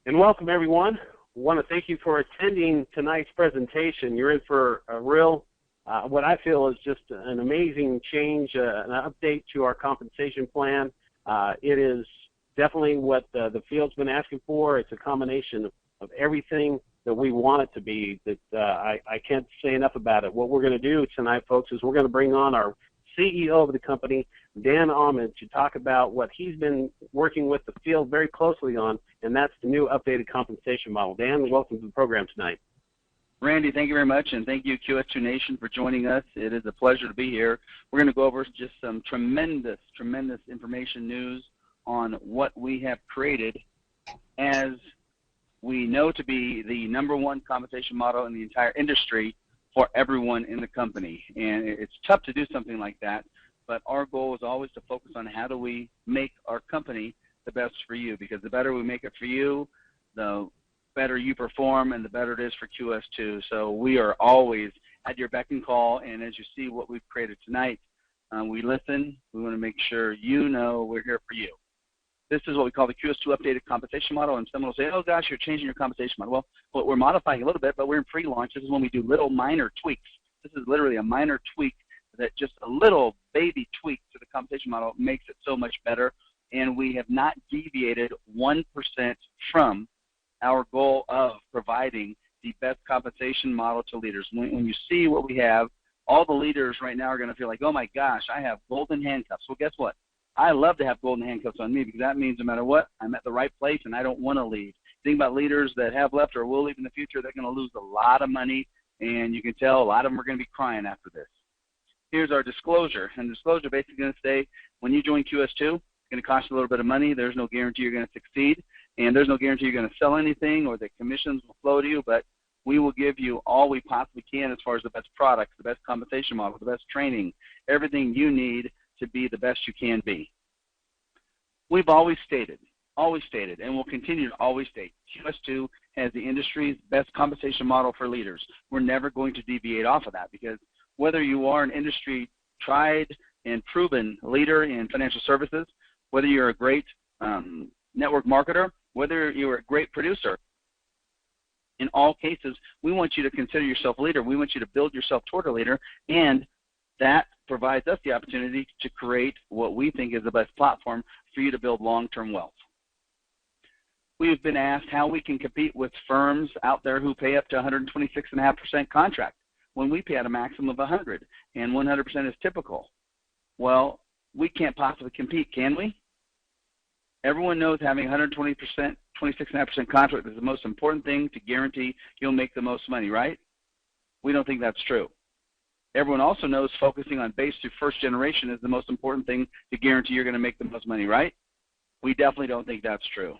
And welcome, everyone. I want to thank you for attending tonight's presentation. You're in for a real, what I feel is just an amazing change, an update to our compensation plan. It is definitely what the field's been asking for. It's a combination of everything that we want it to be that I can't say enough about it. What we're going to do tonight, folks, is we're going to bring on our CEO of the company, Dan Ahmed, to talk about what he's been working with the field very closely on, and that's the new updated compensation model. Dan, welcome to the program tonight. Randy, thank you very much, and thank you, QS2 Nation, for joining us. It is a pleasure to be here. We're going to go over just some tremendous information news on what we have created as we know to be the #1 compensation model in the entire industry for everyone in the company. And it's tough to do something like that, but our goal is always to focus on how do we make our company the best for you, because the better we make it for you, the better you perform and the better it is for QS2. So we are always at your beck and call, and as you see what we've created tonight, we listen. We want to make sure you know we're here for you. This is what we call the QS2 updated compensation model, and someone will say, oh gosh, you're changing your compensation model. Well, we're modifying a little bit, but we're in pre-launch. This is when we do little minor tweaks. This is literally a minor tweak, that just a little baby tweak to the compensation model makes it so much better, and we have not deviated 1% from our goal of providing the best compensation model to leaders. When you see what we have, all the leaders right now are going to feel like, oh my gosh, I have golden handcuffs. Well, guess what? I love to have golden handcuffs on me, because that means no matter what, I'm at the right place and I don't want to leave. Think about leaders that have left or will leave in the future. They're going to lose a lot of money, and you can tell a lot of them are going to be crying after this. Here's our disclosure, and disclosure basically going to say when you join QS2, it's going to cost you a little bit of money. There's no guarantee you're going to succeed, and there's no guarantee you're going to sell anything or that commissions will flow to you, but we will give you all we possibly can as far as the best products, the best compensation model, the best training, everything you need to be the best you can be. We've always stated, and will continue to always state, QS2 has the industry's best compensation model for leaders. We're never going to deviate off of that, because whether you are an industry tried and proven leader in financial services, whether you're a great network marketer, whether you're a great producer, in all cases, we want you to consider yourself a leader. We want you to build yourself toward a leader, and that provides us the opportunity to create what we think is the best platform for you to build long-term wealth. We've been asked how we can compete with firms out there who pay up to 126.5% contract when we pay at a maximum of 100, and 100% is typical. Well, we can't possibly compete, can we? Everyone knows having 26.5% contract is the most important thing to guarantee you'll make the most money, right? We don't think that's true. Everyone also knows focusing on base to first generation is the most important thing to guarantee you're going to make the most money, right? We definitely don't think that's true.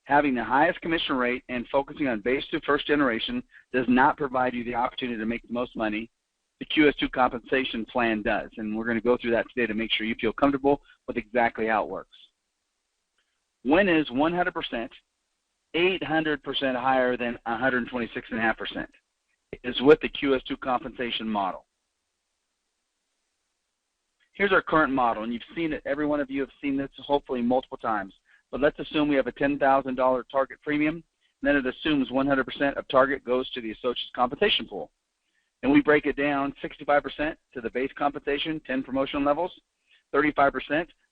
Having the highest commission rate and focusing on base to first generation does not provide you the opportunity to make the most money. The QS2 compensation plan does, and we're going to go through that today to make sure you feel comfortable with exactly how it works. When is 100% 800% higher than 126.5%? Is with the QS2 compensation model. Here's our current model, and you've seen it. Every one of you have seen this hopefully multiple times. But let's assume we have a $10,000 target premium, and then it assumes 100% of target goes to the associate's compensation pool. And we break it down 65% to the base compensation, 10 promotion levels, 35%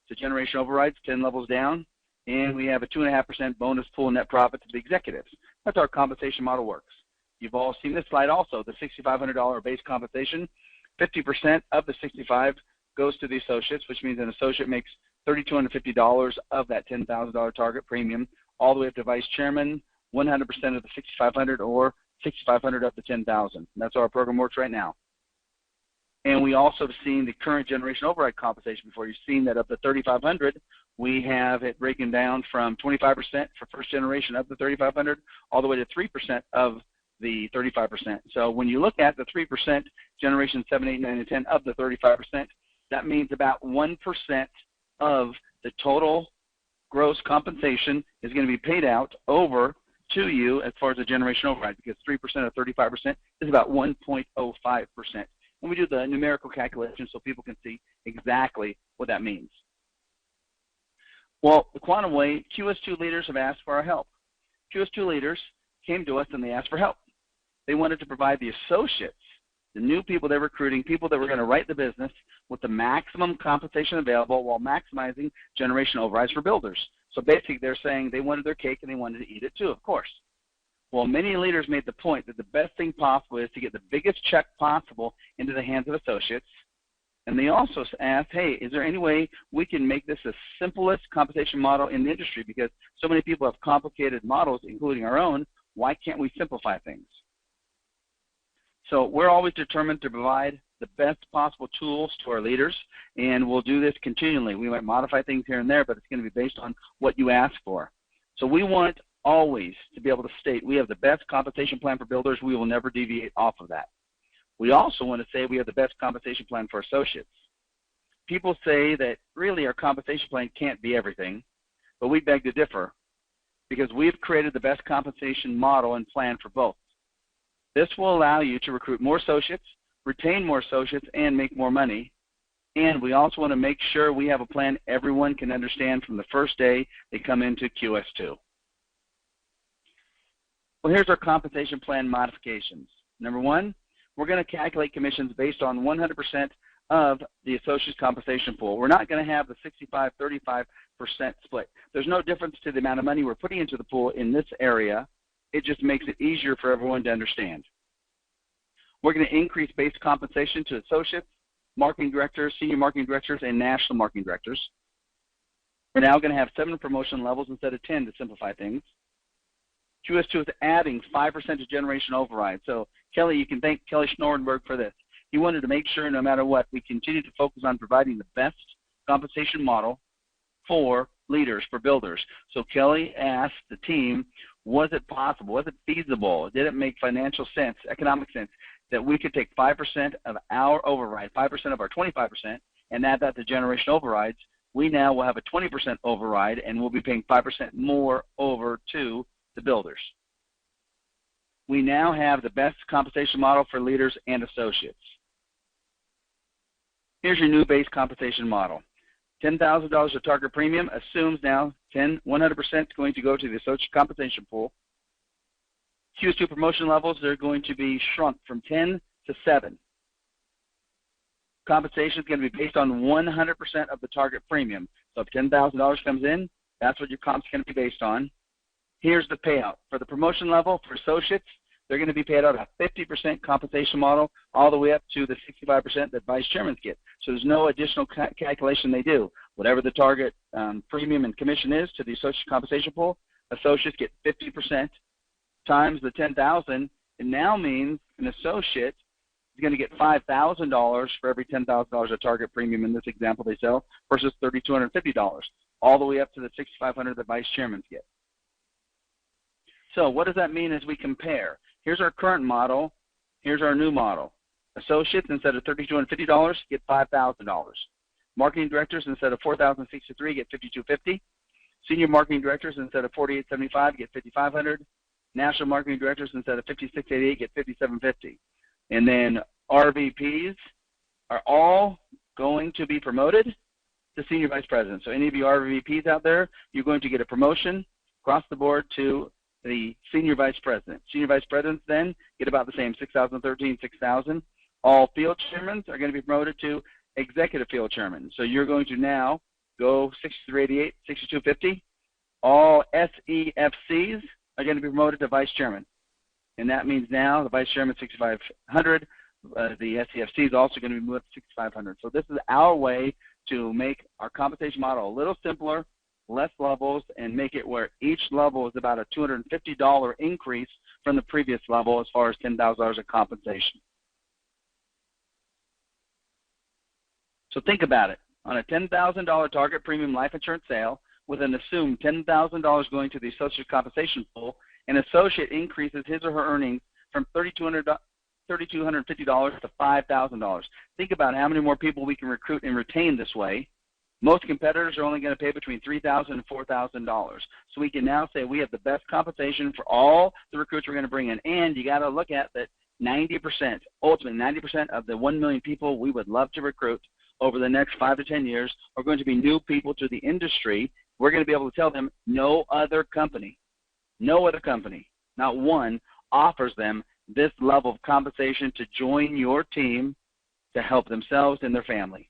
to generation overrides, 10 levels down, and we have a 2.5% bonus pool net profit to the executives. That's how our compensation model works. You've all seen this slide also, the $6,500 base compensation. 50% of the $65,000 goes to the associates, which means an associate makes $3,250 of that $10,000 target premium, all the way up to vice chairman, 100% of the $6,500 or $6,500 up to $10,000. That's how our program works right now. And we also have seen the current generation override compensation before. You've seen that up to $3,500, we have it breaking down from 25% for first generation of the $3,500 all the way to 3% of the 35%. So when you look at the 3% generation 7, 8, 9, and 10 of the 35%, that means about 1% of the total gross compensation is going to be paid out over to you as far as the generation override, because 3% of 35% is about 1.05%. And we do the numerical calculation so people can see exactly what that means. Well, the Quantum Way, QS2 leaders have asked for our help. QS2 leaders came to us and they asked for help. They wanted to provide the associates, the new people they're recruiting, people that were going to write the business, with the maximum compensation available while maximizing generation overrides for builders. So basically they're saying they wanted their cake and they wanted to eat it too, of course. Well, many leaders made the point that the best thing possible is to get the biggest check possible into the hands of associates. And they also asked, hey, is there any way we can make this the simplest compensation model in the industry? Because so many people have complicated models, including our own. Why can't we simplify things? So we're always determined to provide the best possible tools to our leaders, and we'll do this continually. We might modify things here and there, but it's going to be based on what you ask for. So we want always to be able to state we have the best compensation plan for builders. We will never deviate off of that. We also want to say we have the best compensation plan for associates. People say that really our compensation plan can't be everything, but we beg to differ because we've created the best compensation model and plan for both. This will allow you to recruit more associates, retain more associates, and make more money. And we also want to make sure we have a plan everyone can understand from the first day they come into QS2. Well, here's our compensation plan modifications. Number one, we're going to calculate commissions based on 100% of the associate's compensation pool. We're not going to have the 65-35% split. There's no difference to the amount of money we're putting into the pool in this area. It just makes it easier for everyone to understand. We're going to increase base compensation to associates, marketing directors, senior marketing directors, and national marketing directors. We're now going to have 7 promotion levels instead of 10 to simplify things. QS2 is adding 5% to generation override. So Kelly, you can thank Kelly Schnorrenberg for this. He wanted to make sure no matter what, we continue to focus on providing the best compensation model for leaders, for builders. So Kelly asked the team, was it possible, was it feasible, did it make financial sense, economic sense, that we could take 5% of our override, 5% of our 25%, and add that to generation overrides. We now will have a 20% override, and we'll be paying 5% more over to the builders. We now have the best compensation model for leaders and associates. Here's your new base compensation model. $10,000 of target premium assumes now 100% is going to go to the associate compensation pool. QS2 promotion levels are going to be shrunk from 10 to 7. Compensation is going to be based on 100% of the target premium. So if $10,000 comes in, that's what your comp's going to be based on. Here's the payout. For the promotion level, for associates, they're going to be paid out a 50% compensation model all the way up to the 65% that vice chairmen get. So there's no additional calculation they do. Whatever the target premium and commission is to the associate compensation pool, associates get 50% times the $10,000. It now means an associate is going to get $5,000 for every $10,000 of target premium in this example they sell versus $3,250, all the way up to the $6,500 that vice chairmen get. So what does that mean as we compare? Here's our current model. Here's our new model. Associates, instead of $3,250, get $5,000. Marketing directors, instead of $4,063, get $5,250. Senior marketing directors, instead of $4,875, get $5,500. National marketing directors, instead of $5,688, get $5,750. And then RVPs are all going to be promoted to senior vice president. So any of you RVPs out there, you're going to get a promotion across the board to the senior vice president. Senior vice presidents then get about the same, 6,013, 6,000. All field chairmen are going to be promoted to executive field chairman. So you're going to now go 6,388, 6,250. All SEFCs are going to be promoted to vice chairman. And that means now the vice chairman 6,500. The SEFC is also going to be moved to 6,500. So this is our way to make our compensation model a little simpler, less levels, and make it where each level is about a $250 increase from the previous level as far as $10,000 of compensation. So think about it. On a $10,000 target premium life insurance sale with an assumed $10,000 going to the associate compensation pool, an associate increases his or her earnings from $3,250 to $5,000. Think about how many more people we can recruit and retain this way. Most competitors are only going to pay between $3,000 and $4,000. So we can now say we have the best compensation for all the recruits we're going to bring in. And you got to look at that 90%, ultimately 90% of the 1 million people we would love to recruit over the next 5 to 10 years are going to be new people to the industry. We're going to be able to tell them no other company No other company, not one, offers them this level of compensation to join your team to help themselves and their family.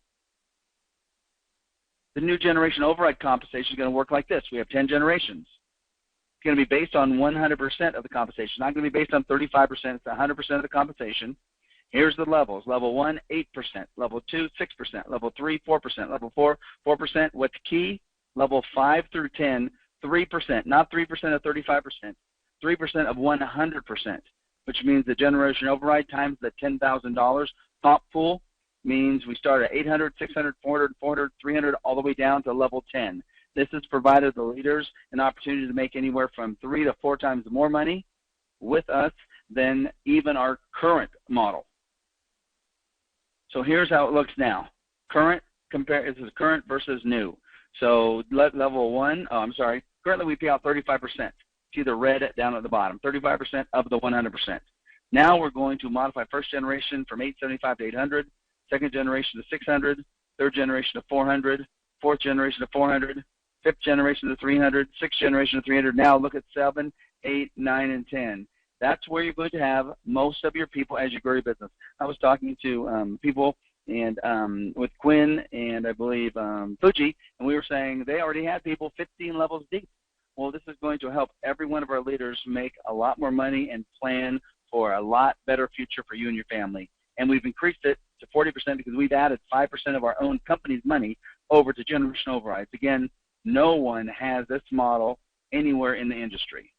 The new generation override compensation is going to work like this. We have 10 generations. It's going to be based on 100% of the compensation. Not going to be based on 35%. It's 100% of the compensation. Here's the levels. Level 1, 8%. Level 2, 6%. Level 3, 4%. Level 4, 4%. What's key? Level 5 through 10, 3%. Not 3% of 35%. 3% of 100%, which means the generation override times the $10,000 top pool means we start at 800, 600, 400, 400, 300, all the way down to level 10. This has provided the leaders an opportunity to make anywhere from 3 to 4 times more money with us than even our current model. So here's how it looks now. This is current versus new. So level 1, currently we pay out 35%. See the red down at the bottom, 35% of the 100%. Now we're going to modify first generation from 875 to 800, second generation to 600, third generation to 400, fourth generation to 400, fifth generation to 300, sixth generation to 300. Now look at 7, 8, 9, and 10. That's where you're going to have most of your people as you grow your business. I was talking to people and with Quinn and I believe Fuji, and we were saying they already had people 15 levels deep. Well, this is going to help every one of our leaders make a lot more money and plan for a lot better future for you and your family. And we've increased it to 40% because we've added 5% of our own company's money over to generation overrides. Again, no one has this model anywhere in the industry.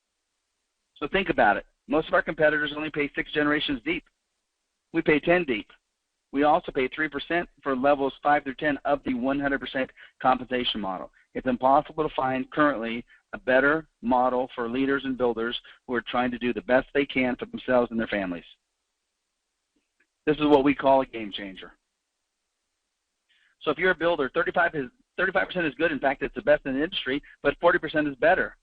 So think about it. Most of our competitors only pay 6 generations deep. We pay 10 deep. We also pay 3% for levels 5 through 10 of the 100% compensation model. It's impossible to find currently a better model for leaders and builders who are trying to do the best they can for themselves and their families. This is what we call a game changer. So if you're a builder, 35% is good. In fact, it's the best in the industry, but 40% is better.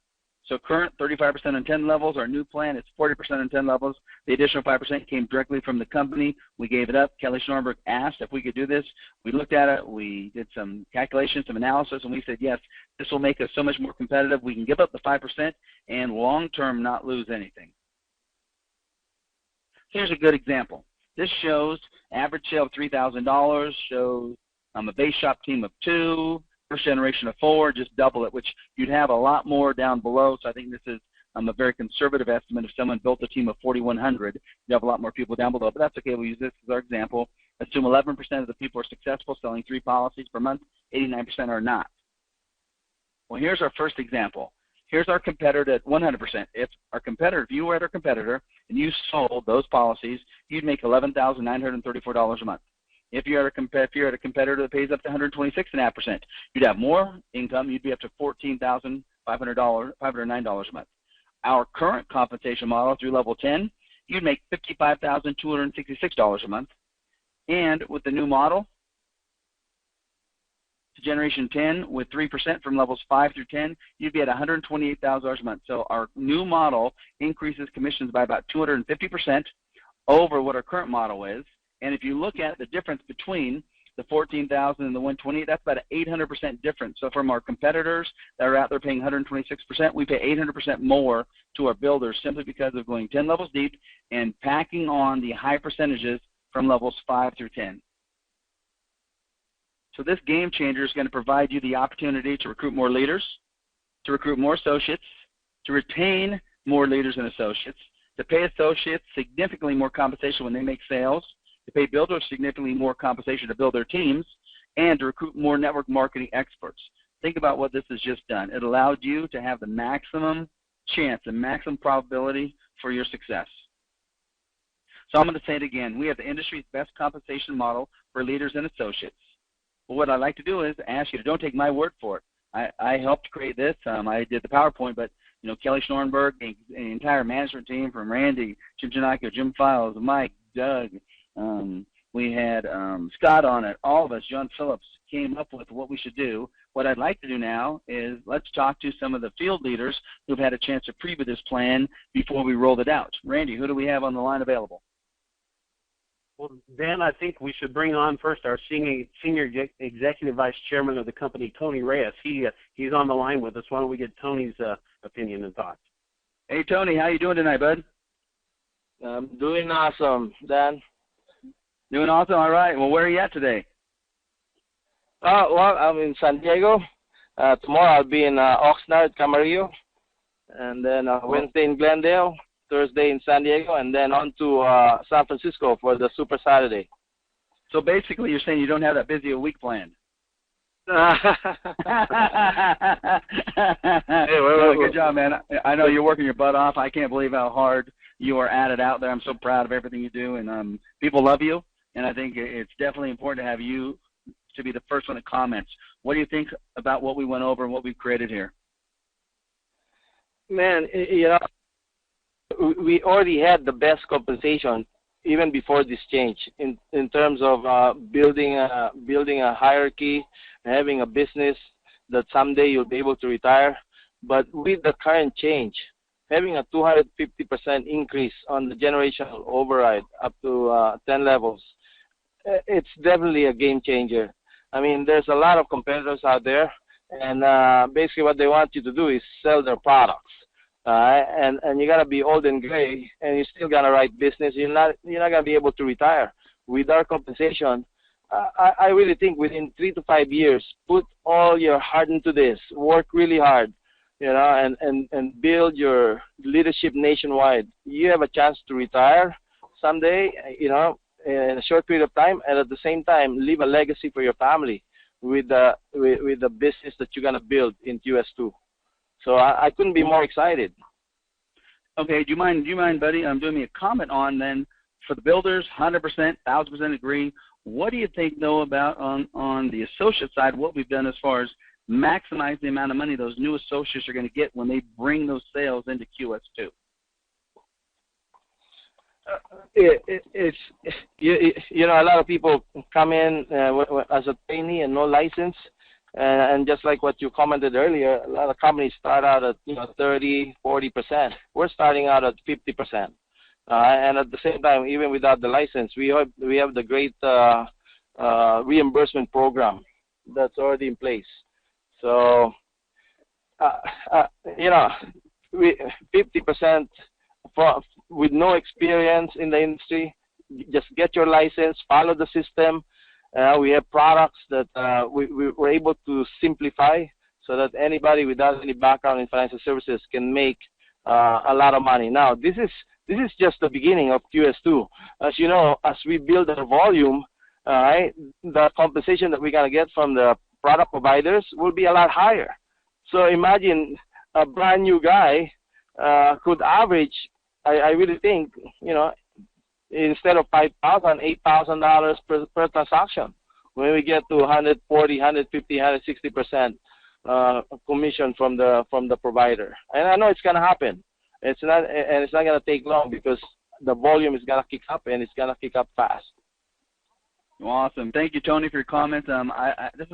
So current 35% on 10 levels. Our new plan is 40% on 10 levels. The additional 5% came directly from the company. We gave it up. Kelly Schnorrenberg asked if we could do this. We looked at it. We did some calculations, some analysis, and we said, yes, this will make us so much more competitive. We can give up the 5% and long-term not lose anything. Here's a good example. This shows average sale of $3,000, shows a base shop team of 2, first generation of 4, just double it, which you'd have a lot more down below. So I think this is a very conservative estimate. If someone built a team of 4,100, you'd have a lot more people down below. But that's okay. We'll use this as our example. Assume 11% of the people are successful, selling 3 policies per month. 89% are not. Well, here's our first example. Here's our competitor at 100%. If you were at our competitor and you sold those policies, you'd make $11,934 a month. If you're at a competitor that pays up to 126.5%, you'd have more income. You'd be up to $14,509 a month. Our current compensation model through level 10, you'd make $55,266 a month. And with the new model, to generation 10 with 3% from levels 5 through 10, you'd be at $128,000 a month. So our new model increases commissions by about 250% over what our current model is. And if you look at the difference between the $14,000 and the $128,000, that's about an 800% difference. So from our competitors that are out there paying 126%, we pay 800% more to our builders simply because of going 10 levels deep and packing on the high percentages from levels 5 through 10. So this game changer is going to provide you the opportunity to recruit more leaders, to recruit more associates, to retain more leaders and associates, to pay associates significantly more compensation when they make sales, to pay builders significantly more compensation to build their teams, and to recruit more network marketing experts. Think about what this has just done. It allowed you to have the maximum chance, the maximum probability for your success. So I'm going to say it again. We have the industry's best compensation model for leaders and associates. But what I'd like to do is ask you to don't take my word for it. I helped create this. I did the PowerPoint, but Kelly Schnorrenberg, the entire management team from Randy, Jim Giannacchio, Jim Files, Mike, Doug, we had Scott on it, all of us, John Phillips, came up with what we should do. What I'd like to do now is let's talk to some of the field leaders who've had a chance to preview this plan before we rolled it out. Randy, who do we have on the line available? Well, Dan, I think we should bring on first our senior executive vice chairman of the company, Tony Reyes. He's on the line with us. Why don't we get Tony's opinion and thoughts? Hey, Tony, how you doing tonight, bud? I'm doing awesome, Dan. Doing awesome. All right. Well, where are you at today? Well, I'm in San Diego. Tomorrow I'll be in Oxnard, Camarillo, and then Wednesday in Glendale, Thursday in San Diego, and then on to San Francisco for the Super Saturday. So basically, you're saying you don't have that busy a week planned. Hey, Good job, man. I know you're working your butt off. I can't believe how hard you are at it out there. I'm so proud of everything you do, and people love you. And I think it's definitely important to have you to be the first one that comments. What do you think about what we went over and what we've created here? Man, you know, we already had the best compensation even before this change in terms of building a hierarchy, having a business that someday you'll be able to retire. But with the current change, having a 250% increase on the generational override up to 10 levels, it's definitely a game changer. I mean, there's a lot of competitors out there, and basically what they want you to do is sell their products. And you gotta be old and gray, and you still gotta write business. You're not gonna be able to retire. With our compensation, I really think within 3 to 5 years, put all your heart into this, work really hard, you know, and build your leadership nationwide. You have a chance to retire someday, you know, in a short period of time, and at the same time, leave a legacy for your family with the business that you're gonna build in QS2. So I couldn't be more excited. Okay, do you mind, buddy, doing me a comment on then for the builders, 100%, 1,000% agree. What do you think, though, about on the associate side, what we've done as far as maximize the amount of money those new associates are going to get when they bring those sales into QS2? It's you know, a lot of people come in as a trainee and no license. And just like what you commented earlier, a lot of companies start out at 30, 40%. We're starting out at 50%, and at the same time, even without the license, we have the great reimbursement program that's already in place. So, 50% with no experience in the industry, just get your license, follow the system. We have products that we were able to simplify so that anybody without any background in financial services can make a lot of money. Now, this is just the beginning of QS2. As you know, as we build our volume, the compensation that we're going to get from the product providers will be a lot higher. So imagine a brand new guy could average, I really think, instead of $5,000, $8,000 per transaction. When we get to 140, 150, 160% commission from the provider, and I know it's going to happen. It's not going to take long because the volume is going to kick up, and it's going to kick up fast. Awesome. Thank you, Tony, for your comments. This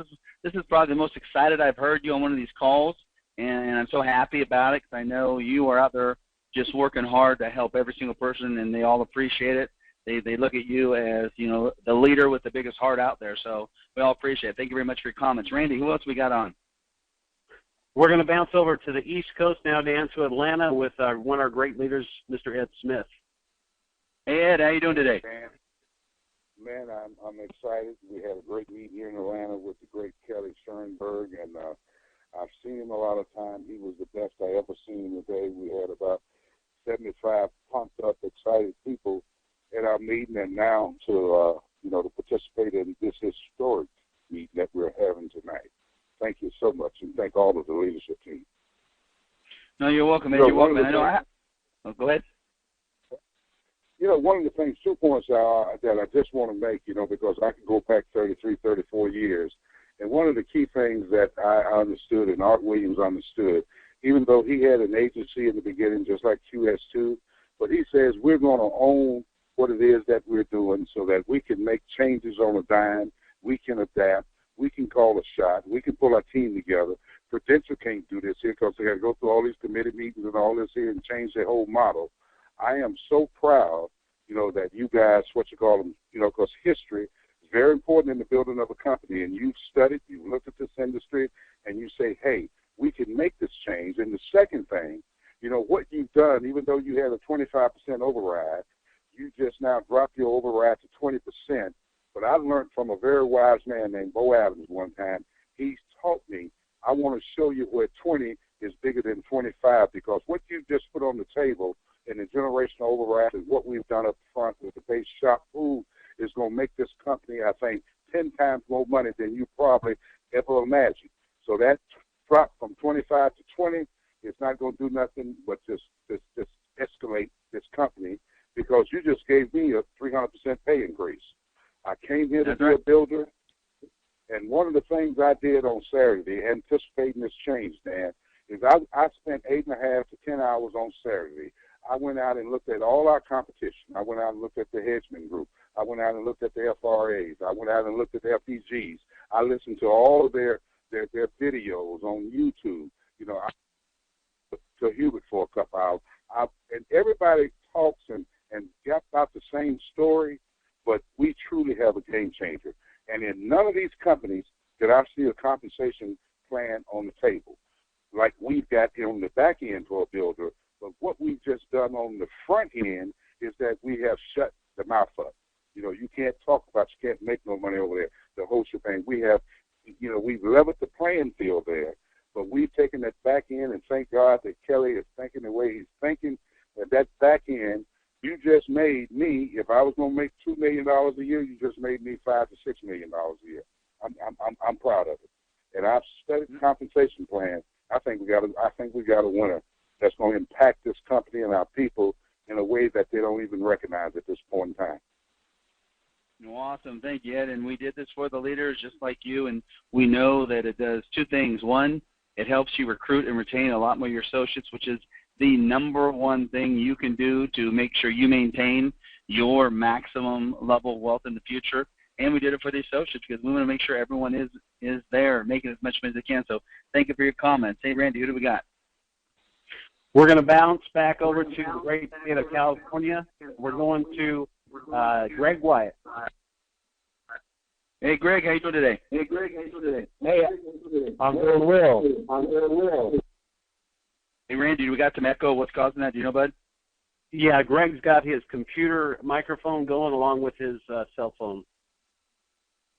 is probably the most excited I've heard you on one of these calls, and I'm so happy about it because I know you are out there just working hard to help every single person, and they all appreciate it. They look at you as, the leader with the biggest heart out there. So we all appreciate it. Thank you very much for your comments. Randy, who else we got on? We're going to bounce over to the East Coast now, down to Atlanta with one of our great leaders, Mr. Ed Smith. Hey, Ed, how you doing today? Man, I'm excited. We had a great meeting here in Atlanta with the great Kelly Sternberg, and I've seen him a lot of times. He was the best I ever seen him today. We had about 75 pumped up, excited people at our meeting, and now to participate in this historic meeting that we're having tonight. Thank you so much, and thank all of the leadership team. No, you're welcome, man. You're welcome. Go ahead. One of the things, 2 points that I just want to make, because I can go back 33, 34 years, and one of the key things that I understood and Art Williams understood, even though he had an agency in the beginning just like QS2, but he says we're going to own what it is that we're doing so that we can make changes on a dime, we can adapt, we can call a shot, we can pull our team together. Prudential can't do this here because they got to go through all these committee meetings and all this here and change their whole model. I am so proud, that you guys, because history is very important in the building of a company, and you've studied, you've looked at this industry, and you say, hey, we can make this change. And the second thing, You know, what you've done, even though you had a 25% override, you just now dropped your override to 20%. But I learned from a very wise man named Bo Adams one time. He taught me, I want to show you where 20 is bigger than 25, because what you just put on the table in the generational override and what we've done up front with the base shop food is going to make this company, I think, 10 times more money than you probably ever imagined. So that drop from 25 to 20 is not going to do nothing but just escalate this company, because you just gave me a 300% pay increase. I came here to be a builder, and one of the things I did on Saturday, anticipating this change, Dan, is I spent 8.5 to 10 hours on Saturday. I went out and looked at all our competition. I went out and looked at the Hedgeman Group. I went out and looked at the FRAs. I went out and looked at the FPGs. I listened to all of their videos on YouTube. You know, to Hubert for a couple hours. And everybody talks and got about the same story, but we truly have a game changer. And in none of these companies did I see a compensation plan on the table like we've got on the back end for a builder. But what we've just done on the front end is that we have shut the mouth up. You know, you can't talk about, you can't make no money over there, the whole shebang. We have, you know, we've leveled the playing field there, but we've taken that back end, and thank God that Kelly is thinking the way he's thinking. At that back end, you just made me, if I was going to make $2 million a year, you just made me $5 to $6 million a year. I'm proud of it. And I've studied the compensation plan. I think we got a winner that's going to impact this company and our people in a way that they don't even recognize at this point in time. Awesome. Thank you, Ed. And we did this for the leaders just like you, and we know that it does two things. One, it helps you recruit and retain a lot more of your associates, which is the number one thing you can do to make sure you maintain your maximum level of wealth in the future. And we did it for the associates because we want to make sure everyone is there making as much money as they can. So thank you for your comments. Hey, Randy, who do we got? We're going to bounce back over to the great state of California. We're going to Greg Wyatt. Hey, Greg, how you doing today? Hey, I'm doing well. Hey, Randy, we got some echo. What's causing that? Do you know, bud? Yeah, Greg's got his computer microphone going along with his cell phone.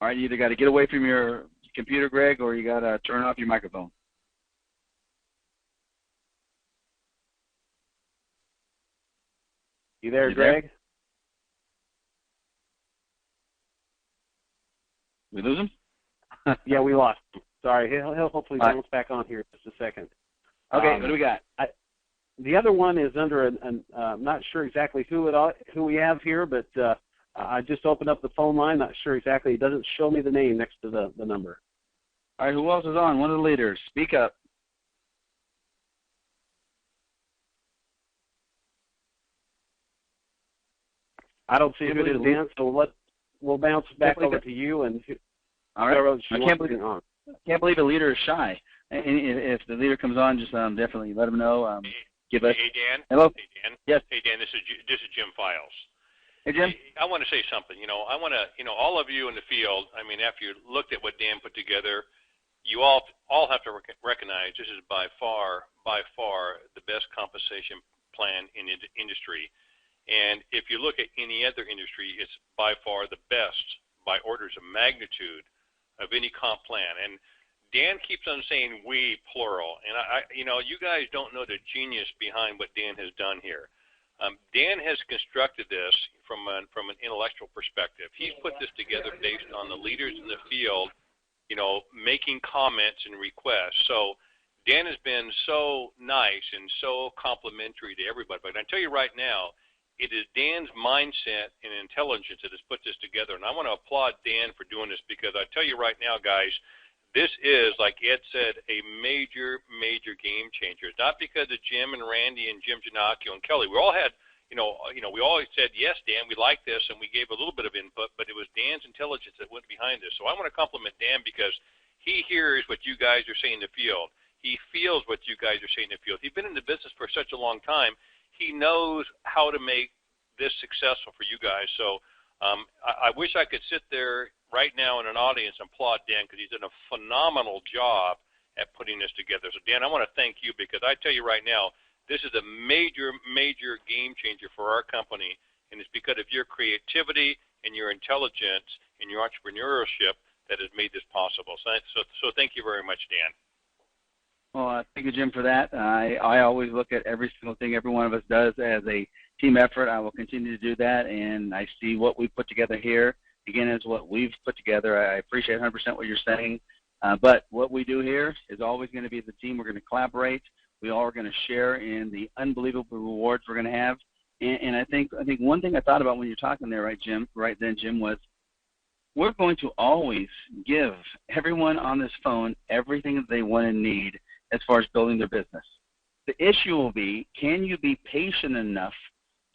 All right, you either got to get away from your computer, Greg, or you got to turn off your microphone. You there, Greg? We lose him? Yeah, we lost him. Sorry, he'll hopefully bounce back on here in just a second. Okay, what do we got? The other one is under I'm not sure exactly who we have here, but I just opened up the phone line. Not sure exactly. It doesn't show me the name next to the number. All right, who else is on? One of the leaders. Speak up. I don't see who it is, Dan, so we'll bounce back over to you. And all right. I can't believe a leader is shy. And if the leader comes on, just definitely let him know. Give us. Hey, Dan. Hello. Hey, Dan. Yes. Hey, Dan. This is Jim Files. Hey, Jim. I want to say something. I want to, all of you in the field. I mean, after you looked at what Dan put together, you all have to recognize this is by far the best compensation plan in the industry. And if you look at any other industry, it's by far the best by orders of magnitude of any comp plan. And Dan keeps on saying we, plural. And you guys don't know the genius behind what Dan has done here. Dan has constructed this from an intellectual perspective. He's put this together based on the leaders in the field, making comments and requests. So Dan has been so nice and so complimentary to everybody. But I tell you right now, it is Dan's mindset and intelligence that has put this together. And I want to applaud Dan for doing this, because I tell you right now, guys, this is, like Ed said, a major, major game changer. It's not because of Jim and Randy and Jim Giannacchio and Kelly. We all had, we always said, yes, Dan, we like this, and we gave a little bit of input, but it was Dan's intelligence that went behind this. So I want to compliment Dan, because he hears what you guys are saying in the field. He feels what you guys are saying in the field. He's been in the business for such a long time. He knows how to make this successful for you guys. So I wish I could sit there right now in an audience and applaud Dan, because he's done a phenomenal job at putting this together. So, Dan, I want to thank you, because I tell you right now, This is a major, major game changer for our company, and it's because of your creativity and your intelligence and your entrepreneurship that has made this possible. So thank you very much, Dan. Well, thank you, Jim, for that. I always look at every single thing every one of us does as a team effort. I will continue to do that, and I see what we've put together here, again, as what we've put together. I appreciate 100% what you're saying. But what we do here is always going to be the team. We're going to collaborate. We all are going to share in the unbelievable rewards we're going to have. And I think one thing I thought about when you're talking there, right, Jim, was we're going to always give everyone on this phone everything that they want and need as far as building their business. The issue will be, can you be patient enough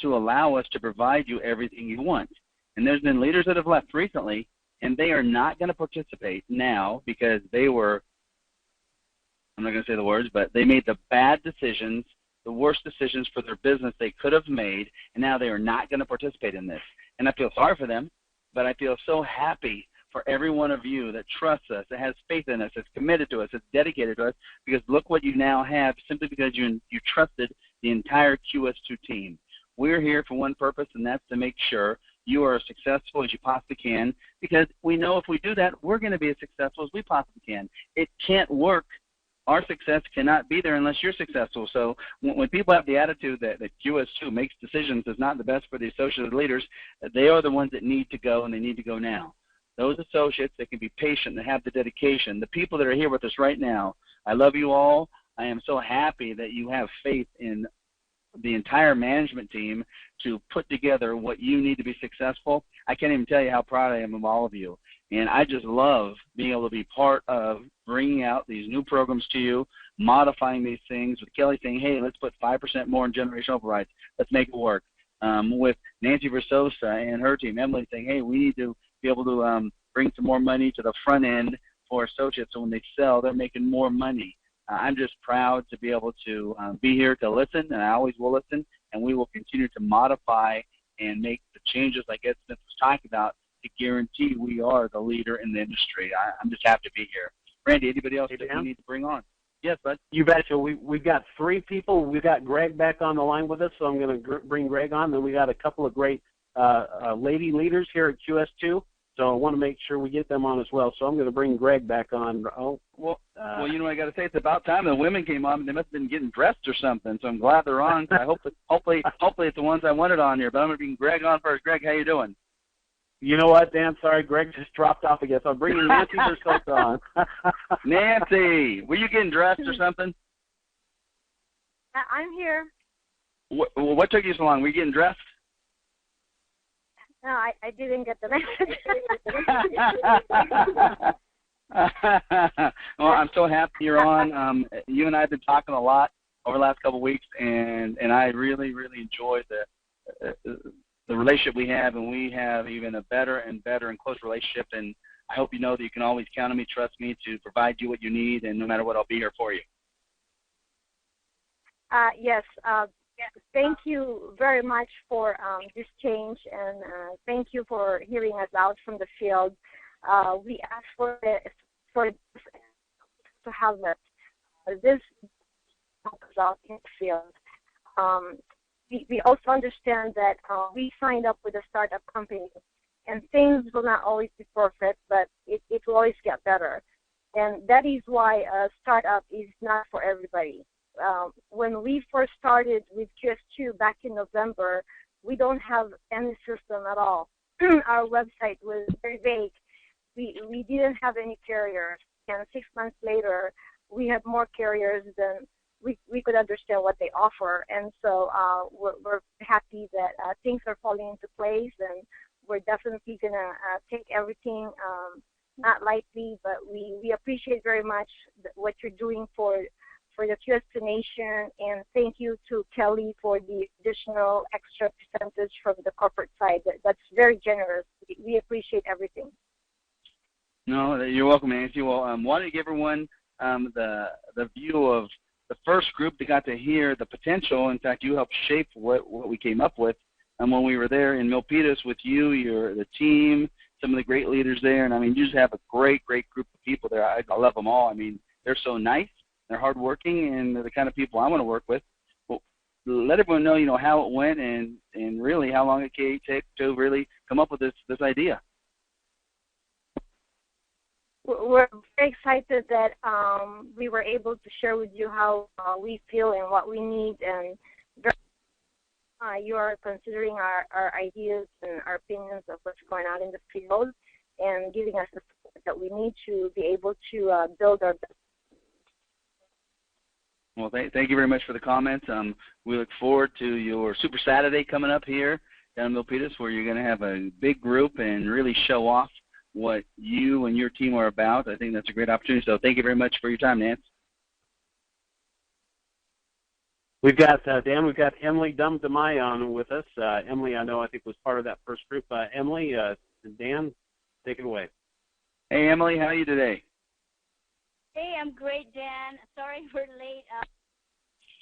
to allow us to provide you everything you want? And there's been leaders that have left recently, and they are not going to participate now because they were, I'm not going to say the words, but they made the bad decisions, the worst decisions for their business they could have made, and now they are not going to participate in this. And I feel sorry for them, but I feel so happy for every one of you that trusts us, that has faith in us, that's committed to us, that's dedicated to us, because look what you now have simply because you trusted the entire QS2 team. We're here for one purpose, and that's to make sure you are as successful as you possibly can, because we know if we do that, we're going to be as successful as we possibly can. It can't work. Our success cannot be there unless you're successful. So when people have the attitude that QS2 makes decisions is not the best for the associate leaders, they are the ones that need to go, and they need to go now. Those associates that can be patient, that have the dedication, the people that are here with us right now, I love you all. I am so happy that you have faith in the entire management team to put together what you need to be successful. I can't even tell you how proud I am of all of you. And I just love being able to be part of bringing out these new programs to you, modifying these things, with Kelly saying, hey, let's put 5% more in generational overrides. Let's make it work. With Nancy Versosa and her team, Emily saying, hey, we need to be able to bring some more money to the front end for associates, so when they sell, they're making more money. I'm just proud to be able to be here to listen, and I always will listen, and we will continue to modify and make the changes like Ed Smith was talking about to guarantee we are the leader in the industry. I'm just happy to be here. Randy, anybody else that you need to bring on? Yes, bud. You betcha. We've got 3 people. We've got Greg back on the line with us, so I'm going to bring Greg on. Then we got a couple of great lady leaders here at QS2. So I want to make sure we get them on as well. So I'm going to bring Greg back on. Well, you know what I got to say? It's about time the women came on. They must have been getting dressed or something. So I'm glad they're on. I hopefully it's the ones I wanted on here. But I'm going to bring Greg on first. Greg, how you doing? You know what, Dan? Sorry, Greg just dropped off again. So I'm bringing Nancy Versosa on. Nancy, were you getting dressed or something? I'm here. What took you so long? Were you getting dressed? No, I didn't get the message. Well, I'm so happy you're on. You and I have been talking a lot over the last couple of weeks, and I really, really enjoyed the relationship we have, and we have even a better and better and close relationship. And I hope you know that you can always count on me, trust me, to provide you what you need, and no matter what, I'll be here for you. Yes. Thank you very much for this change, and thank you for hearing us out from the field. We asked for to have this out in the field. We also understand that we signed up with a startup company, and things will not always be perfect, but it will always get better. And that is why a startup is not for everybody. When we first started with QS2 back in November, we don't have any system at all. Our website was very vague. We didn't have any carriers, and 6 months later, we have more carriers than we could understand what they offer. And so we're happy that things are falling into place, and we're definitely going to take everything not lightly, but we appreciate very much what you're doing for the QS2 Nation, and thank you to Kelly for the additional extra percentage from the corporate side. That's very generous. We appreciate everything. No, you're welcome, Nancy. Well, wanted to give everyone the view of the first group that got to hear the potential. In fact, you helped shape what we came up with when we were there in Milpitas with you, the team, some of the great leaders there. And, I mean, you just have a great, great group of people there. I love them all. I mean, they're so nice. They're hardworking, and they're the kind of people I want to work with. Well, let everyone know, how it went and really how long it took to really come up with this idea. We're very excited that we were able to share with you how we feel and what we need, and you are considering our ideas and our opinions of what's going on in the field and giving us the support that we need to be able to build our business. Well, thank you very much for the comments. We look forward to your Super Saturday coming up here down in Milpitas, where you're going to have a big group and really show off what you and your team are about. I think that's a great opportunity. So thank you very much for your time, Nance. We've got, Dan, we've got Emily Dumdamai on with us. Emily, I think was part of that first group. Emily, Dan, take it away. Hey, Emily, how are you today? Hey, I'm great, Dan. Sorry we're late.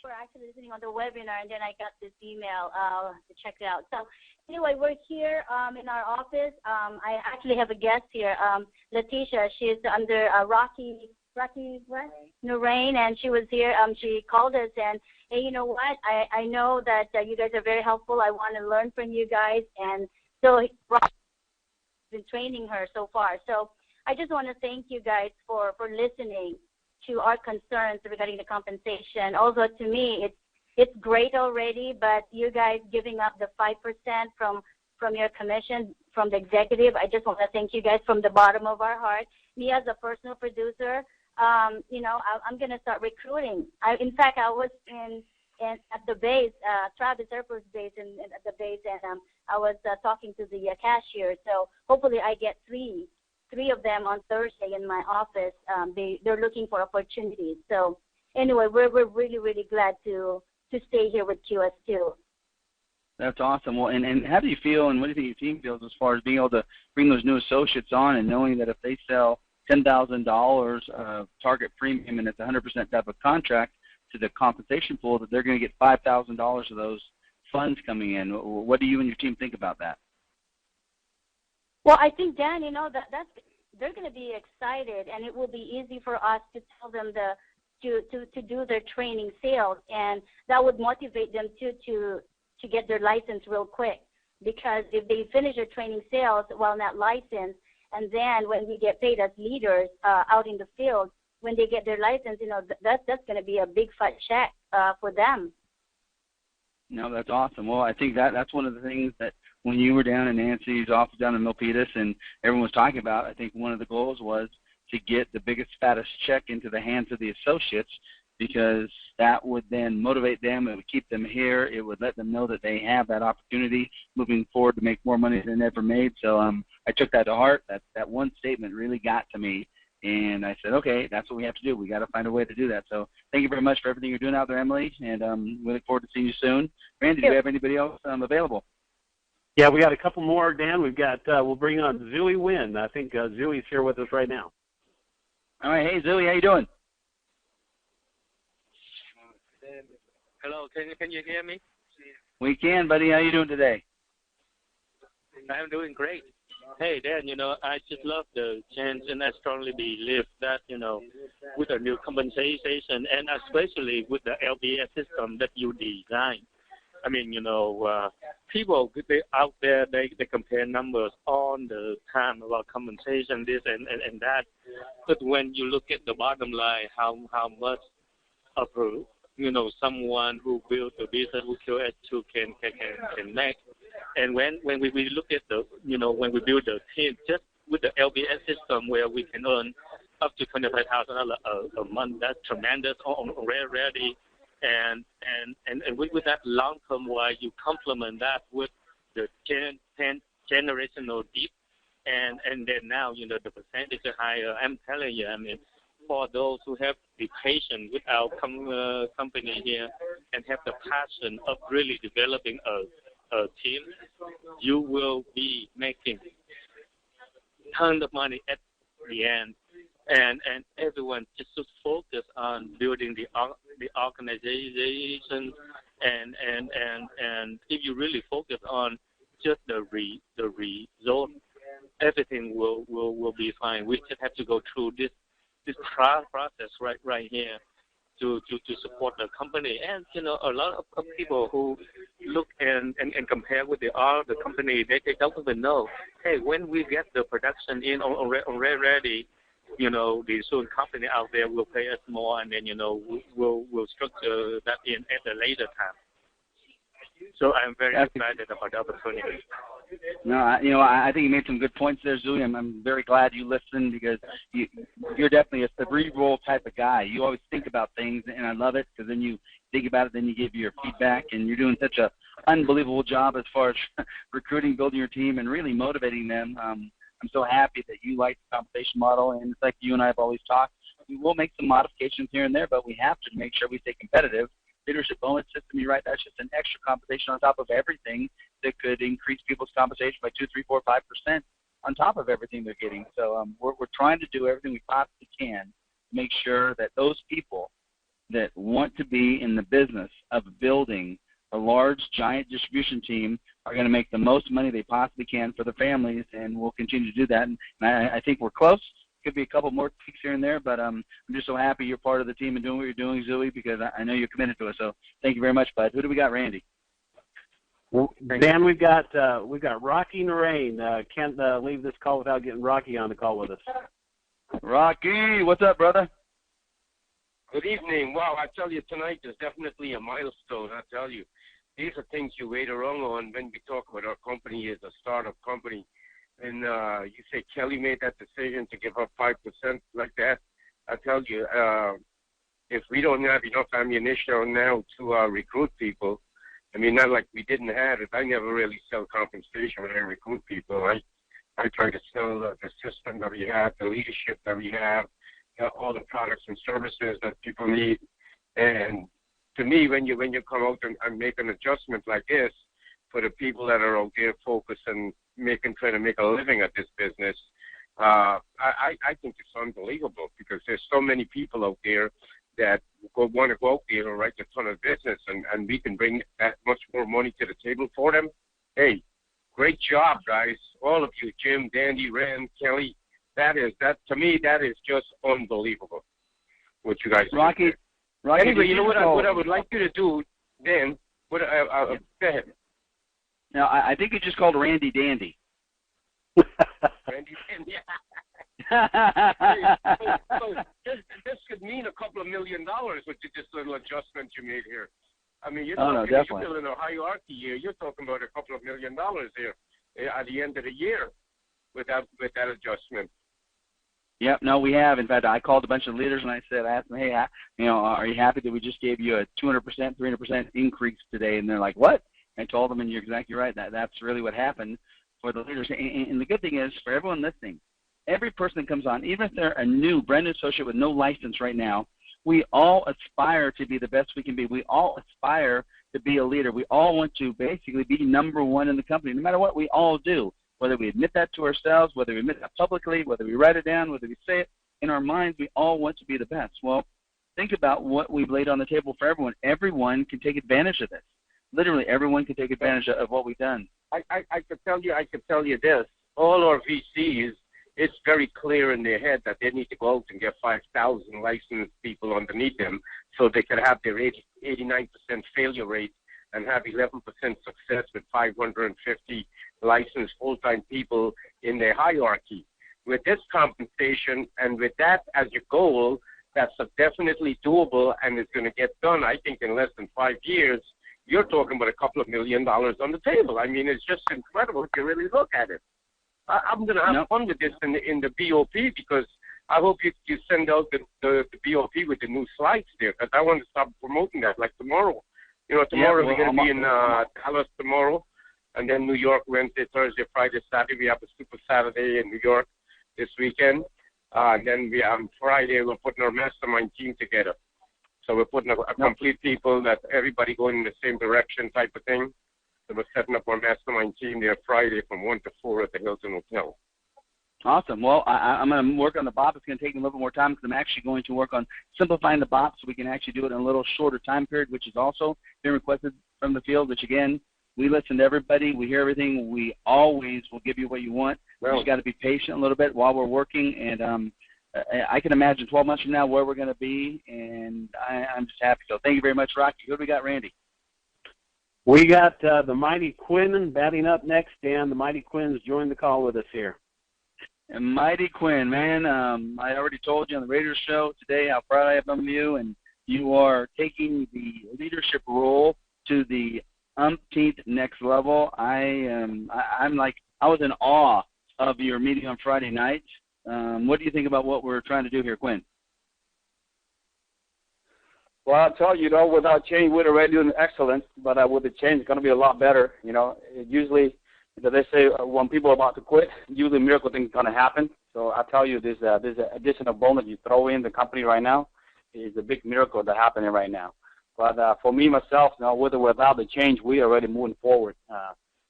We're actually listening on the webinar, and then I got this email to check it out. So anyway, we're here in our office. I actually have a guest here, Letitia. She's under Rocky what? Noreen, and she was here. She called us, and hey, you know what? I know that you guys are very helpful. I want to learn from you guys, and so Rocky's been training her so far. So I just want to thank you guys for listening to our concerns regarding the compensation. Also, to me, it's great already, but you guys giving up the 5% from your commission from the executive, I just want to thank you guys from the bottom of our heart. Me as a personal producer, I'm going to start recruiting. In fact, I was at the base, Travis Air Force Base, at the base, and I was talking to the cashier. So hopefully I get three of them on Thursday in my office. They're looking for opportunities. So anyway, we're really, really glad to stay here with QS2. That's awesome. Well, and how do you feel, and what do you think your team feels as far as being able to bring those new associates on and knowing that if they sell $10,000 of target premium and it's 100% type of contract to the compensation pool, that they're going to get $5,000 of those funds coming in? What do you and your team think about that? Well, I think, Dan, that's they're going to be excited, and it will be easy for us to tell them to do their training sales, and that would motivate them to get their license real quick. Because if they finish their training sales while not licensed, and then when we get paid as leaders out in the field, when they get their license, that's going to be a big fat check for them. No, that's awesome. Well, I think that's one of the things that when you were down in Nancy's office down in Milpitas and everyone was talking about, I think one of the goals was to get the biggest, fattest check into the hands of the associates, because that would then motivate them. It would keep them here. It would let them know that they have that opportunity moving forward to make more money than they ever made. So I took that to heart. That one statement really got to me. And I said, okay, that's what we have to do. We got to find a way to do that. So thank you very much for everything you're doing out there, Emily, and we look forward to seeing you soon. Randy, do you have anybody else available? Yeah, we got a couple more, Dan. We've got, we'll bring on Zooey Wynn. I think Zooey's here with us right now. All right. Hey, Zooey, how you doing? Hello, can you hear me? We can, buddy. How you doing today? I'm doing great. Hey, Dan, I just love the change, and I strongly believe that, with the new compensation, and especially with the LBS system that you designed. I mean, people out there, they compare numbers all the time about compensation, this and that. But when you look at the bottom line, how much of someone who built a business with QS2 can make. And when we look at when we build the team, just with the LBS system where we can earn up to $25,000 a month, that's tremendous already. And with that long-term wise, you complement that with the 10 generational deep, and then now, the percentage is higher. I'm telling you, I mean, for those who have the patience with our company here and have the passion of really developing a team, you will be making tons of money at the end. And everyone just should focus on building the organization, and if you really focus on just the result, everything will be fine. We just have to go through this process right here, to support the company. And a lot of people who look and compare with the other company, they don't even know, hey, when we get the production in already ready, the soon company out there will pay us more, and then we'll structure that in at a later time. So I'm very excited about the opportunity. No, I think you made some good points there, Zui. I'm very glad you listened, because you're definitely a cerebral type of guy. You always think about things, and I love it, because then you think about it, then you give your feedback, and you're doing such an unbelievable job as far as recruiting, building your team, and really motivating them. I'm so happy that you like the compensation model, and it's like you and I have always talked. We will make some modifications here and there, but we have to make sure we stay competitive. Leadership bonus system, you're right, that's just an extra compensation on top of everything that could increase people's compensation by 2, 3, 4, 5% on top of everything they're getting. So we're trying to do everything we possibly can to make sure that those people that want to be in the business of building a large, giant distribution team are going to make the most money they possibly can for their families, and we'll continue to do that. And I think we're close. Could be a couple more tweaks here and there, but I'm just so happy you're part of the team and doing what you're doing, Zui, because I know you're committed to it. So thank you very much, bud. Who do we got, Randy? Well, Dan, we've got Rocky Narain. Can't leave this call without getting Rocky on the call with us. Rocky, what's up, brother? Good evening. Wow, I tell you, tonight is definitely a milestone. I tell you, these are things you wait around on when we talk about our company as a startup company. And you say Kelly made that decision to give up 5% like that. I tell you, if we don't have enough ammunition now to recruit people, I mean, not like we didn't have it. I never really sell compensation when I recruit people. I try to sell the system that we have, the leadership that we have, all the products and services that people need. And to me, when you come out and make an adjustment like this for the people that are out there focused and trying to make a living at this business, I think it's unbelievable, because there's so many people out there that want to go out there and write a ton of business, and we can bring that much more money to the table for them. Hey, great job, guys, all of you, Jim, Dandy, Rand, Kelly. To me, that is just unbelievable what you guys Rocky, do. Rocky, anyway, you know what I would like you to do, Dan? Go ahead. Now, I think you just called Randy Dandy. Randy Dandy. so this could mean a couple of $1 million with this little adjustment you made here. I mean, you're building a hierarchy here. You're talking about a couple of $1 million here at the end of the year with that adjustment. Yep, no, we have. In fact, I called a bunch of leaders and I asked them, hey, are you happy that we just gave you a 200%, 300% increase today? And they're like, what? I told them, and you're exactly right. That's really what happened for the leaders. And the good thing is, for everyone listening, every person that comes on, even if they're a brand new associate with no license right now, we all aspire to be the best we can be. We all aspire to be a leader. We all want to basically be number one in the company, no matter what we all do. Whether we admit that to ourselves, whether we admit that publicly, whether we write it down, whether we say it in our minds, we all want to be the best. Well, think about what we've laid on the table for everyone. Everyone can take advantage of this. Literally, everyone can take advantage of what we've done. I could tell you this. All our VCs, it's very clear in their head that they need to go out and get 5,000 licensed people underneath them so they could have their 89% failure rate and have 11% success with 550 licensed full-time people in their hierarchy. With this compensation and with that as your goal, that's definitely doable and it's going to get done, I think, in less than 5 years. You're talking about a couple of $1 million on the table. I mean, it's just incredible if you really look at it. I'm going to have fun with this in the BOP, because I hope you send out the BOP with the new slides there, because I want to start promoting that like tomorrow. Tomorrow we're going to be in Dallas tomorrow, and then New York Wednesday, Thursday, Friday, Saturday. We have a Super Saturday in New York this weekend. And then on Friday we're putting our mastermind team together. So we're putting a complete people that everybody going in the same direction type of thing. So we're setting up our mastermind team there Friday from 1 to 4 at the Hilton Hotel. Awesome. Well, I'm going to work on the BOP. It's going to take me a little bit more time, because I'm actually going to work on simplifying the BOP so we can actually do it in a little shorter time period, which is also been requested from the field, which, again, we listen to everybody. We hear everything. We always will give you what you want. We just got to be patient a little bit while we're working. And I can imagine 12 months from now where we're going to be, and I'm just happy. So thank you very much, Rocky. Who do we got, Randy? We got the Mighty Quinn batting up next, Dan. The Mighty Quinn's joined the call with us here. And Mighty Quinn, man, I already told you on the radio show today how proud I am of you, and you are taking the leadership role to the umpteenth next level. I'm like, I was in awe of your meeting on Friday night. What do you think about what we're trying to do here, Quinn? Well, I'll tell you, without change, we're already doing excellent, but with the change, it's going to be a lot better. Usually, they say when people are about to quit, usually miracle things going to happen. So I'll tell you, there's an additional bonus you throw in the company right now is a big miracle that's happening right now. But for me, myself, with or without the change, we are already moving forward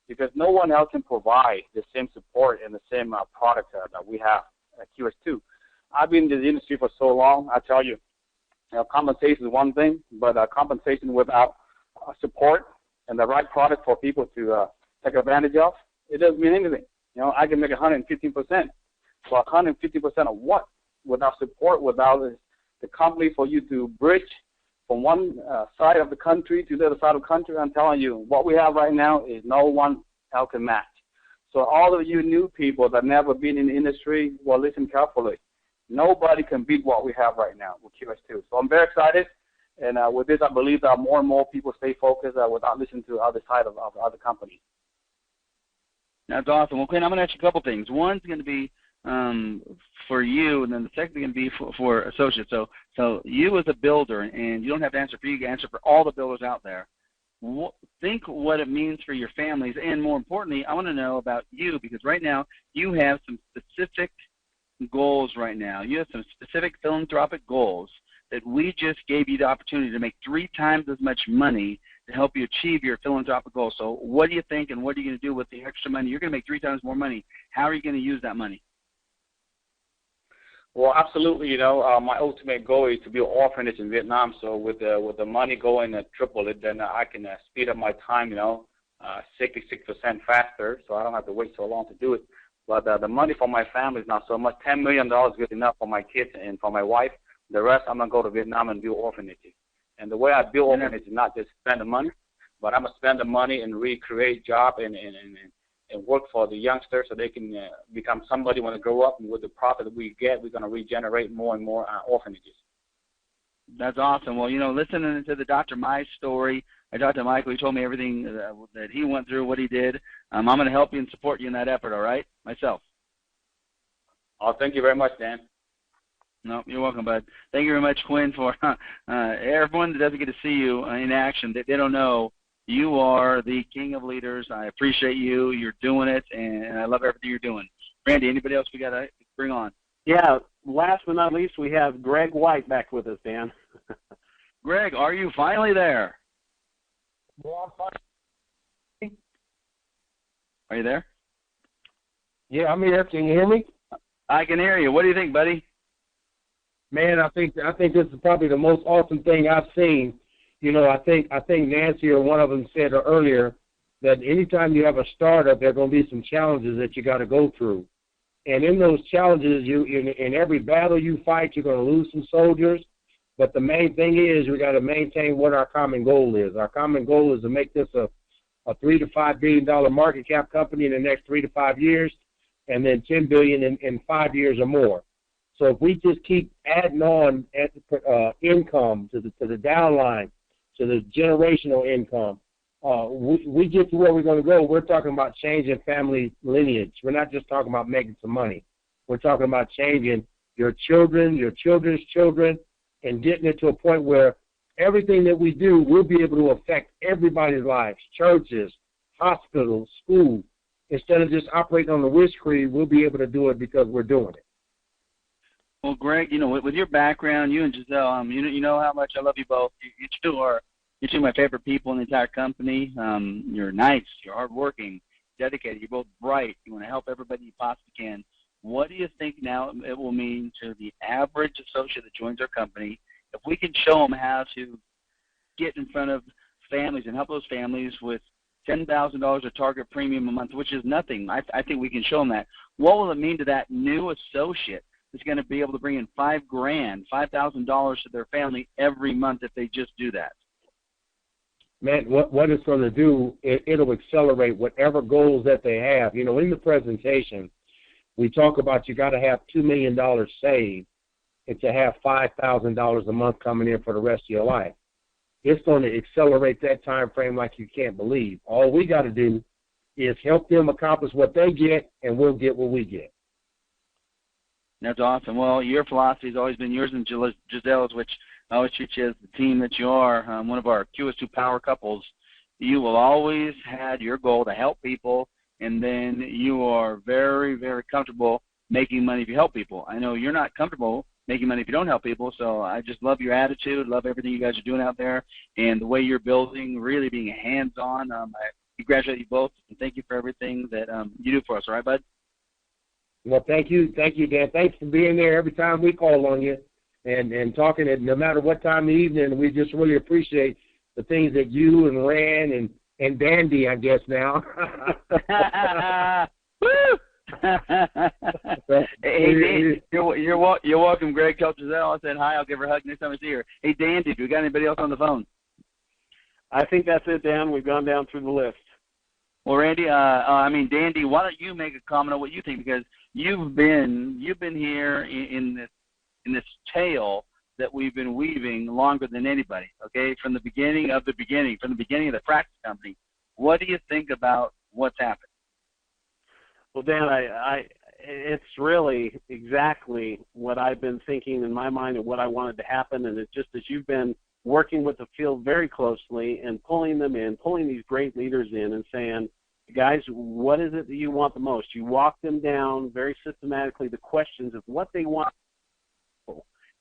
because no one else can provide the same support and the same product that we have at QS2. I've been in the industry for so long, I tell you, compensation is one thing, but compensation without support and the right product for people to take advantage of, it doesn't mean anything. I can make 115%. But 150% of what? Without support, without the company for you to bridge from one side of the country to the other side of the country, I'm telling you, what we have right now is no one else can match. So all of you new people that never been in the industry, well, listen carefully. Nobody can beat what we have right now with QS2. So I'm very excited, and with this, I believe that more and more people stay focused without listening to the other side of other companies. That's awesome. Well, Quinn, I'm going to ask you a couple things. One's going to be for you, and then the second is going to be for associates. So you as a builder, and you don't have to answer for you, you can answer for all the builders out there. Think what it means for your families, and more importantly, I want to know about you, because right now you have some specific goals right now. You have some specific philanthropic goals that we just gave you the opportunity to make 3 times as much money to help you achieve your philanthropic goals. So what do you think, and what are you going to do with the extra money? You're going to make 3 times more money. How are you going to use that money? Well, absolutely. My ultimate goal is to build an orphanage in Vietnam. So with the money going to triple it, then I can speed up my time, 66% faster, so I don't have to wait so long to do it. But the money for my family is not so much. $10 million is good enough for my kids and for my wife. The rest, I'm going to go to Vietnam and build orphanages. And the way I build orphanages is not just spend the money, but I'm going to spend the money and recreate jobs and work for the youngsters so they can become somebody when they grow up. And with the profit that we get, we're going to regenerate more and more orphanages. That's awesome. Well, listening to the Dr. Mai story, I talked to Michael. He told me everything that he went through, what he did. I'm going to help you and support you in that effort, all right, myself. Oh, thank you very much, Dan. No, you're welcome, bud. Thank you very much, Quinn, for everyone that doesn't get to see you in action. They don't know you are the king of leaders. I appreciate you. You're doing it, and I love everything you're doing. Randy, anybody else we got to bring on? Yeah, last but not least, we have Greg White back with us, Dan. Greg, are you finally there? Well, I'm fine. Are you there? Yeah, I'm here. Can you hear me? I can hear you. What do you think, buddy? Man, I think this is probably the most awesome thing I've seen. I think Nancy or one of them said earlier that anytime you have a startup, there are going to be some challenges that you got to go through. And in those challenges, in every battle you fight, you're going to lose some soldiers. But the main thing is we got to maintain what our common goal is. Our common goal is to make this a $3 to $5 billion market cap company in the next 3 to 5 years, and then $10 billion in 5 years or more. So if we just keep adding on income to the downline, to the generational income, we get to where we're going to go. We're talking about changing family lineage. We're not just talking about making some money. We're talking about changing your children, your children's children, and getting it to a point where everything that we do will be able to affect everybody's lives, churches, hospitals, schools. Instead of just operating on the wish creed, we'll be able to do it because we're doing it. Well, Greg, with your background, you and Giselle, you know how much I love you both. You two are my favorite people in the entire company. You're nice, you're hardworking, dedicated, you're both bright. You want to help everybody you possibly can. What do you think now it will mean to the average associate that joins our company if we can show them how to get in front of families and help those families with $10,000 of target premium a month, which is nothing. I think we can show them that. What will it mean to that new associate is going to be able to bring in $5,000 to their family every month if they just do that? Man, what it's going to do, it'll accelerate whatever goals that they have. In the presentation, we talk about you got to have $2 million saved and to have $5,000 a month coming in for the rest of your life. It's going to accelerate that time frame like you can't believe. All we got to do is help them accomplish what they get, and we'll get what we get. That's awesome. Well, your philosophy has always been yours and Giselle's, which I always treat you as the team that you are, one of our QS2 power couples. You will always had your goal to help people, and then you are very, very comfortable making money if you help people. I know you're not comfortable making money if you don't help people, so I just love your attitude, love everything you guys are doing out there, and the way you're building, really being hands-on. I congratulate you both, and thank you for everything that you do for us. All right, bud? Well, thank you, Dan. Thanks for being there every time we call on you and talking it, no matter what time of the evening. We just really appreciate the things that you and Rand and Dandy, I guess now. Woo! Hey, you're welcome, Greg. Tell Giselle I said hi. I'll give her a hug next time I see her. Hey, Dandy, do we got anybody else on the phone? I think that's it, Dan. We've gone down through the list. Well, Randy, Dandy, why don't you make a comment on what you think, because you've been here in this tale that we've been weaving longer than anybody. Okay, from the beginning of the practice company. What do you think about what's happened? Well, Dan, it's really exactly what I've been thinking in my mind and what I wanted to happen, and it's just as you've been working with the field very closely and pulling them in, pulling these great leaders in and saying, guys, what is it that you want the most? You walk them down very systematically the questions of what they want.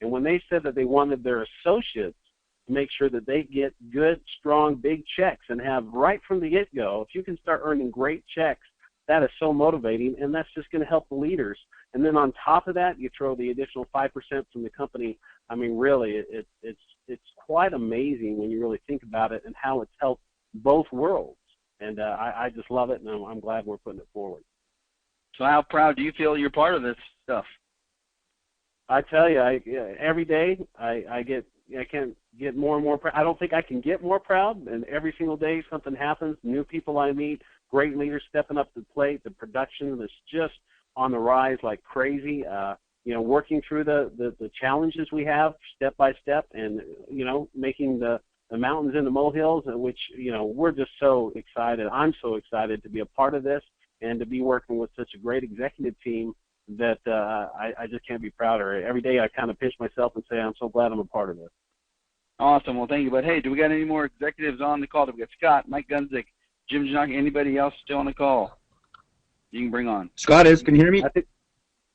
And when they said that they wanted their associates to make sure that they get good, strong, big checks and have right from the get-go, if you can start earning great checks, that is so motivating, and that's just going to help the leaders. And then on top of that, you throw the additional 5% from the company. I mean, really, it's quite amazing when you really think about it and how it's helped both worlds. And I just love it, and I'm glad we're putting it forward. So how proud do you feel you're part of this stuff? I tell you, every day I can't get more and more proud. I don't think I can get more proud, and every single day something happens, new people I meet, great leaders stepping up to the plate, the production is just on the rise like crazy. Working through the challenges we have step by step, and making the mountains into molehills, which we're just so excited. I'm so excited to be a part of this and to be working with such a great executive team that I just can't be prouder. Every day I kind of pinch myself and say I'm so glad I'm a part of this. Awesome. Well, thank you. But hey, do we got any more executives on the call? Do we got Scott, Mike Gunzik, Jim Janaki, anybody else still on the call? You can bring on. Scott is. Can you hear me?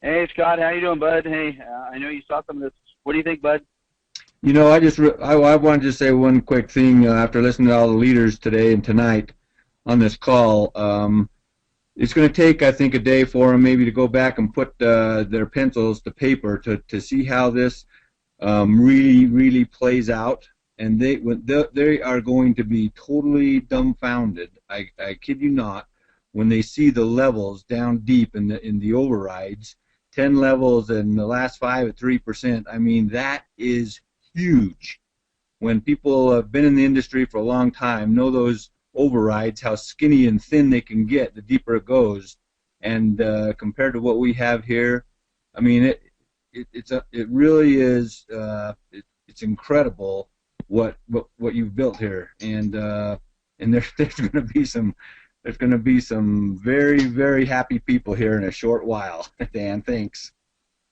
Hey, Scott, how you doing, bud? Hey, I know you saw some of this. What do you think, bud? I wanted to say one quick thing after listening to all the leaders today and tonight on this call. It's going to take, I think, a day for them maybe to go back and put their pencils to paper to see how this really plays out. And they are going to be totally dumbfounded. I kid you not, when they see the levels down deep in the overrides, 10 levels and the last 5 at 3%. I mean, that is huge. When people have been in the industry for a long time, know those overrides, how skinny and thin they can get the deeper it goes, and compared to what we have here, I mean, it really is it's incredible what you've built here, and there's going to be some very, very happy people here in a short while. Dan, thanks.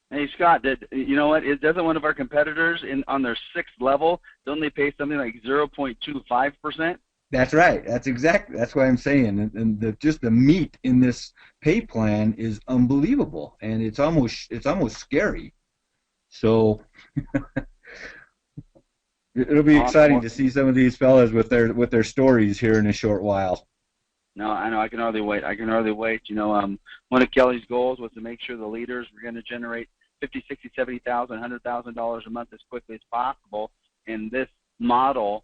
Hey, Scott, you know what? Doesn't one of our competitors on their 6th level, don't they pay something like 0.25%? That's right. That's what I'm saying. And just the meat in this pay plan is unbelievable, and it's almost scary. So it'll be exciting to see some of these fellas with their stories here in a short while. No, I know. I can hardly wait. One of Kelly's goals was to make sure the leaders were going to generate $50,000, $60,000, $70,000, $100,000 a month as quickly as possible, and this model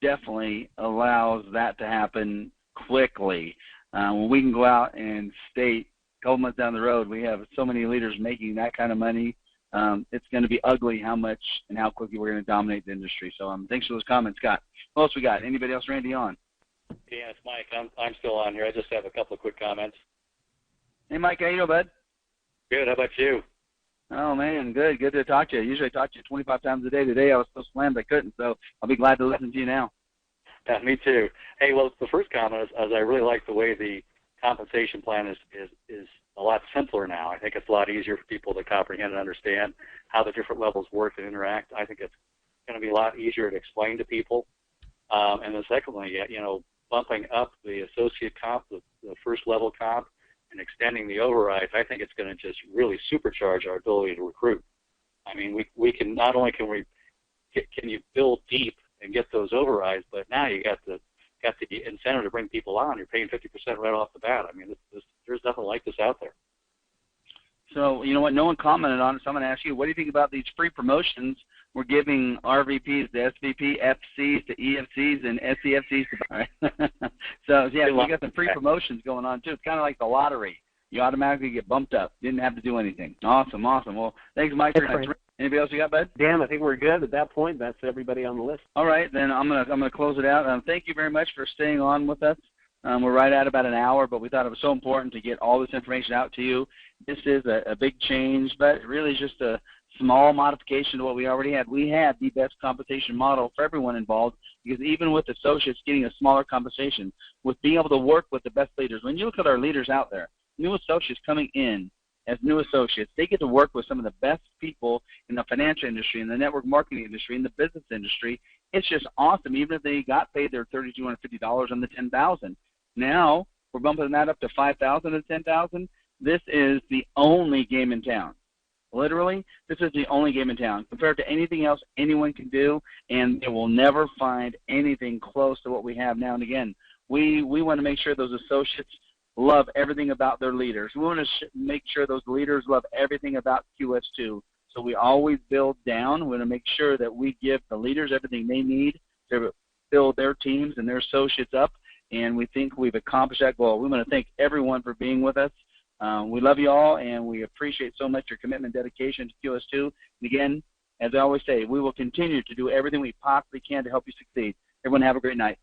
definitely allows that to happen quickly. When we can go out and state couple months down the road, we have so many leaders making that kind of money. It's going to be ugly how much and how quickly we're going to dominate the industry. So thanks for those comments, Scott. What else we got? Anybody else? Randy on? Yeah, it's Mike. I'm still on here. I just have a couple of quick comments. Hey, Mike, how you doing, bud? Good. How about you? Oh, man, good. Good to talk to you. Usually I talk to you 25 times a day. Today I was so slammed I couldn't, so I'll be glad to listen to you now. Yeah, me too. Hey, well, the first comment is I really like the way the compensation plan is a lot simpler now. I think it's a lot easier for people to comprehend and understand how the different levels work and interact. I think it's going to be a lot easier to explain to people. And then secondly, bumping up the associate comp, the first level comp, and extending the overrides, I think it's going to just really supercharge our ability to recruit. I mean, we can not only can you build deep and get those overrides, but now you got the incentive to bring people on. You're paying 50% right off the bat. I mean, there's nothing like this out there. So, you know what, no one commented on it, so I'm going to ask you, what do you think about these free promotions we're giving RVPs to SVP, FCs to EFCs, and SEFCs to So, yeah, we got some free promotions going on, too. It's kind of like the lottery. You automatically get bumped up. Didn't have to do anything. Awesome. Well, thanks, Mike. Anybody else you got, bud? Dan, I think we're good at that point. That's everybody on the list. All right, then I'm gonna close it out. Thank you very much for staying on with us. We're right at about an hour, but we thought it was so important to get all this information out to you. This is a big change, but really just a small modification to what we already had. We had the best compensation model for everyone involved, because even with associates getting a smaller compensation, with being able to work with the best leaders, when you look at our leaders out there, new associates coming in as new associates, they get to work with some of the best people in the financial industry, in the network marketing industry, in the business industry. It's just awesome, even if they got paid their $3,250 on the $10,000. Now we're bumping that up to $5,000 and $10,000. This is the only game in town. Literally, this is the only game in town compared to anything else anyone can do, and they will never find anything close to what we have now. And again, we want to make sure those associates love everything about their leaders. We want to make sure those leaders love everything about QS2. So we always build down. We want to make sure that we give the leaders everything they need to build their teams and their associates up, and we think we've accomplished that goal. We want to thank everyone for being with us. We love you all, and we appreciate so much your commitment and dedication to QS2. And again, as I always say, we will continue to do everything we possibly can to help you succeed. Everyone have a great night.